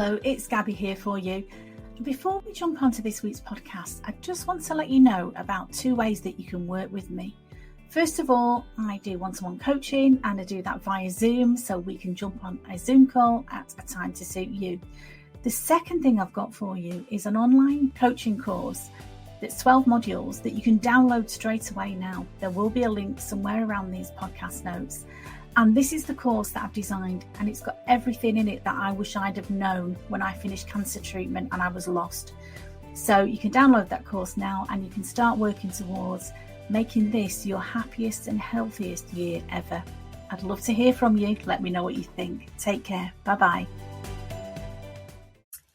Hello, it's Gabby here for you. Before we jump onto this week's podcast, I just want to let you know about 2 ways that you can work with me. First of all, I do one-to-one coaching and I do that via Zoom, so we can jump on a Zoom call at a time to suit you. The second thing I've got for you is an online coaching course that's 12 modules that you can download straight away now. There will be a link somewhere around these podcast notes. And this is the course that I've designed, and it's got everything in it that I wish I'd have known when I finished cancer treatment and I was lost. So you can download that course now and you can start working towards making this your happiest and healthiest year ever. I'd love to hear from you. Let me know what you think. Take care. Bye-bye.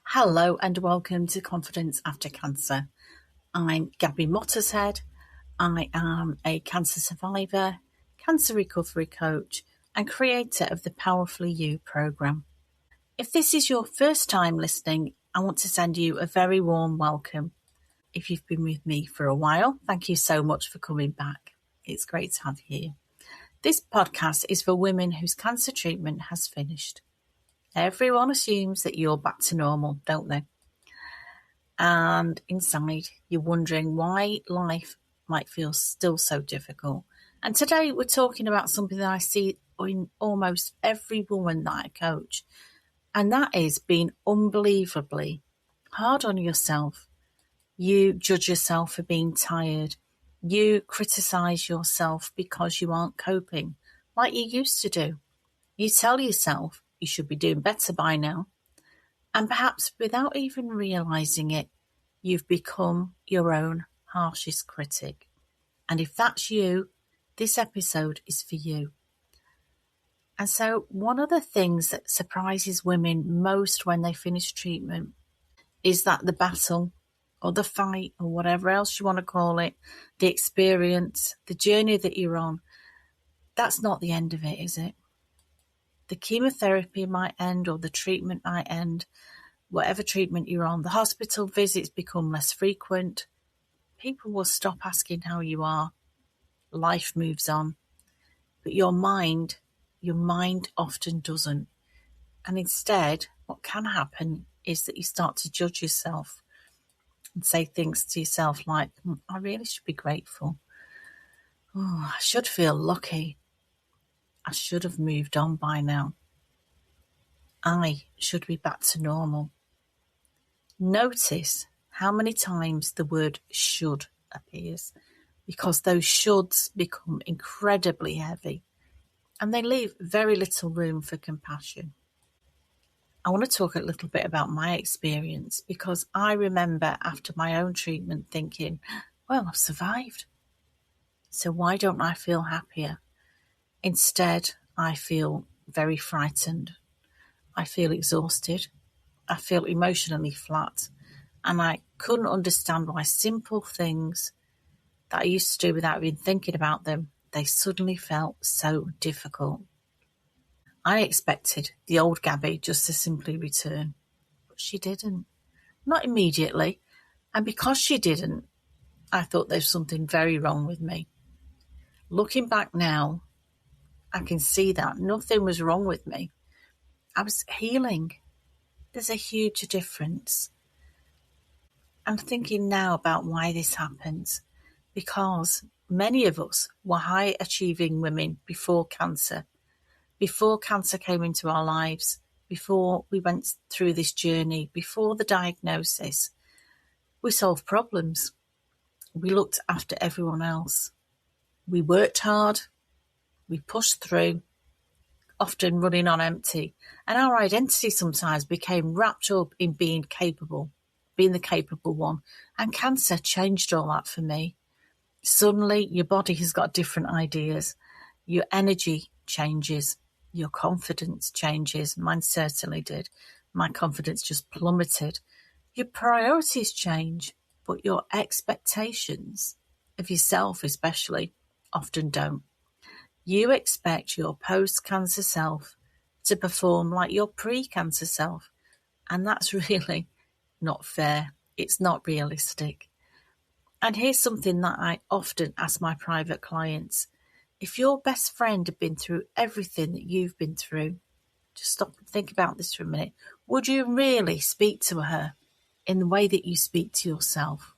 Hello and welcome to Confidence After Cancer. I'm Gabby Mottershead. I am a cancer survivor, cancer recovery coach and creator of the Powerfully You programme. If this is your first time listening, I want to send you a very warm welcome. If you've been with me for a while, thank you so much for coming back. It's great to have you here. This podcast is for women whose cancer treatment has finished. Everyone assumes that you're back to normal, don't they? And inside, you're wondering why life might feel still so difficult. And today we're talking about something that I see in almost every woman that I coach, and that is being unbelievably hard on yourself. You judge yourself for being tired. You criticise yourself because you aren't coping like you used to do. You tell yourself you should be doing better by now, and perhaps without even realising it, you've become your own harshest critic. And if that's you, this episode is for you. And so one of the things that surprises women most when they finish treatment is that the battle or the fight or whatever else you want to call it, the experience, the journey that you're on, that's not the end of it, is it? The chemotherapy might end or the treatment might end, whatever treatment you're on. The hospital visits become less frequent. People will stop asking how you are. Life moves on. But your mind often doesn't. And instead, what can happen is that you start to judge yourself and say things to yourself like, I really should be grateful. Oh, I should feel lucky. I should have moved on by now. I should be back to normal. Notice how many times the word should appears, because those shoulds become incredibly heavy and they leave very little room for compassion. I want to talk a little bit about my experience, because I remember after my own treatment thinking, well, I've survived, so why don't I feel happier? Instead, I feel very frightened. I feel exhausted. I feel emotionally flat, and I couldn't understand why simple things that I used to do without even thinking about them, they suddenly felt so difficult. I expected the old Gabby just to simply return, but she didn't. Not immediately, and because she didn't, I thought there's something very wrong with me. Looking back now, I can see that nothing was wrong with me. I was healing. There's a huge difference. I'm thinking now about why this happens, because many of us were high-achieving women before cancer came into our lives, before we went through this journey, before the diagnosis. We solved problems. We looked after everyone else. We worked hard. We pushed through, often running on empty. And our identity sometimes became wrapped up in being capable, being the capable one. And cancer changed all that for me. Suddenly, your body has got different ideas. Your energy changes. Your confidence changes. Mine certainly did. My confidence just plummeted. Your priorities change, but your expectations of yourself especially often don't. You expect your post-cancer self to perform like your pre-cancer self, and that's really not fair. It's not realistic. And here's something that I often ask my private clients. If your best friend had been through everything that you've been through, just stop and think about this for a minute. Would you really speak to her in the way that you speak to yourself?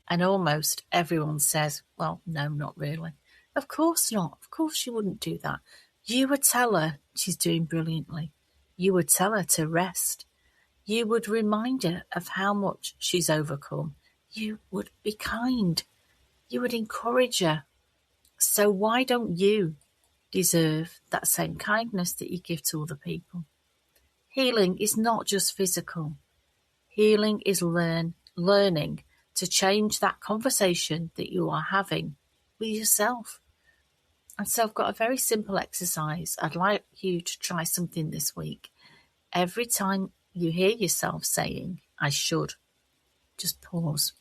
And almost everyone says, well, no, not really. Of course not. Of course you wouldn't do that. You would tell her she's doing brilliantly. You would tell her to rest. You would remind her of how much she's overcome. You would be kind. You would encourage her. So why don't you deserve that same kindness that you give to other people? Healing is not just physical. Healing is learning to change that conversation that you are having with yourself. And so I've got a very simple exercise. I'd like you to try something this week. Every time you hear yourself saying, I should, just pause.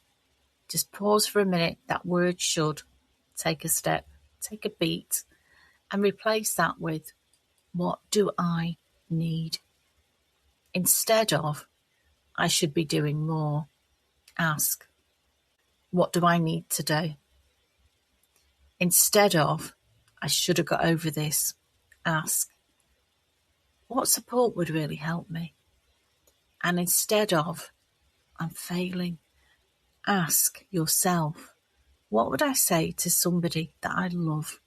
Just pause for a minute. That word should. Take a step, take a beat, and replace that with, what do I need? Instead of, I should be doing more, ask, what do I need today? Instead of, I should have got over this, ask, what support would really help me? And instead of, I'm failing, ask yourself, what would I say to somebody that I love?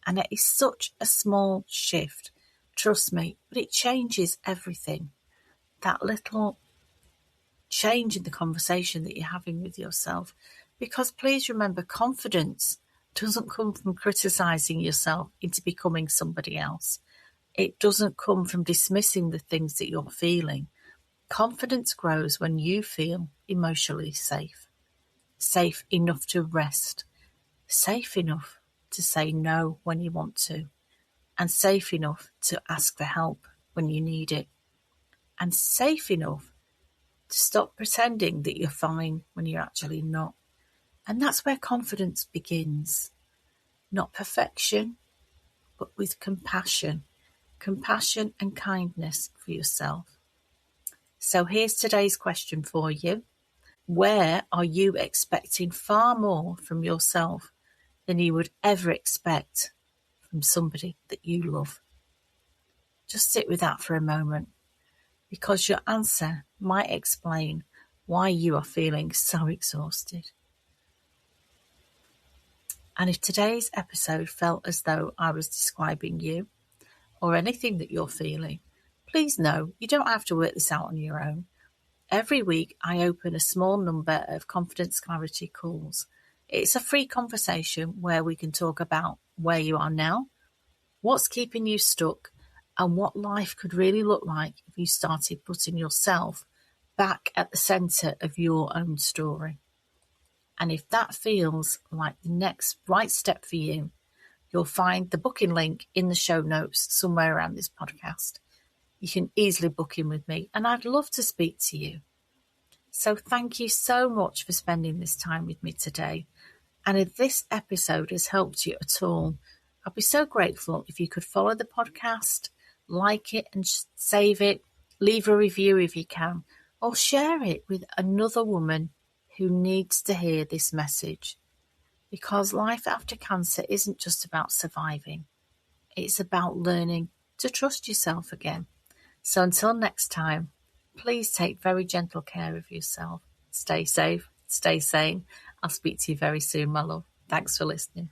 And it is such a small shift, trust me, but it changes everything. That little change in the conversation that you're having with yourself. Because please remember, confidence doesn't come from criticising yourself into becoming somebody else. It doesn't come from dismissing the things that you're feeling. Confidence grows when you feel emotionally safe. Safe enough to rest. Safe enough to say no when you want to. And safe enough to ask for help when you need it. And safe enough to stop pretending that you're fine when you're actually not. And that's where confidence begins. Not perfection, but with compassion. Compassion and kindness for yourself. So here's today's question for you. Where are you expecting far more from yourself than you would ever expect from somebody that you love? Just sit with that for a moment, because your answer might explain why you are feeling so exhausted. And if today's episode felt as though I was describing you or anything that you're feeling, please know you don't have to work this out on your own. Every week I open a small number of confidence clarity calls. It's a free conversation where we can talk about where you are now, what's keeping you stuck, and what life could really look like if you started putting yourself back at the centre of your own story. And if that feels like the next right step for you, you'll find the booking link in the show notes somewhere around this podcast. You can easily book in with me, and I'd love to speak to you. So thank you so much for spending this time with me today. And if this episode has helped you at all, I'd be so grateful if you could follow the podcast, like it and save it, leave a review if you can, or share it with another woman who needs to hear this message. Because life after cancer isn't just about surviving. It's about learning to trust yourself again. So until next time, please take very gentle care of yourself. Stay safe, stay sane. I'll speak to you very soon, my love. Thanks for listening.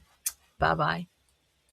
Bye-bye.